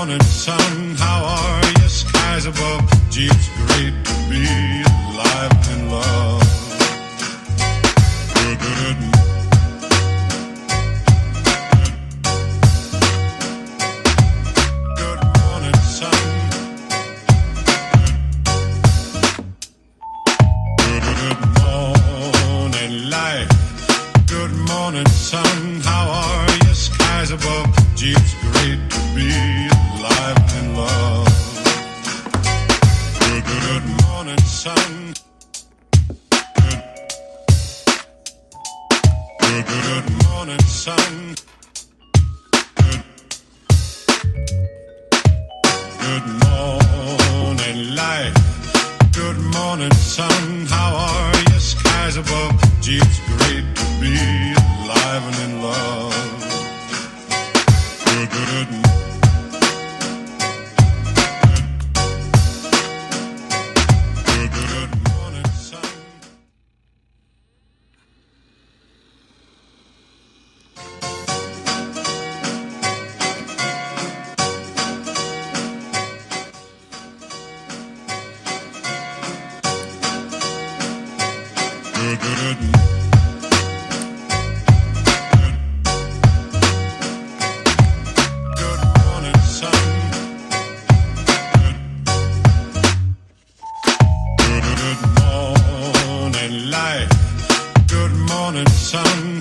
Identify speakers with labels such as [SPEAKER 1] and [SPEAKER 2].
[SPEAKER 1] morning, sun. How are you? Skies above. Gee, it's great to be alive and in love. Good, good, good. Sun, how are you? Skies above. Gee, it's great to be alive and in love. Good, good, good morning, sun. Good, good, good, good morning, sun. Good, good morning, life. Good morning, sun. How are you? Skies above. Gee, it's great to be alive and in love. Good, good, good. Good, good, good morning, sun. Good, good, good. Sun.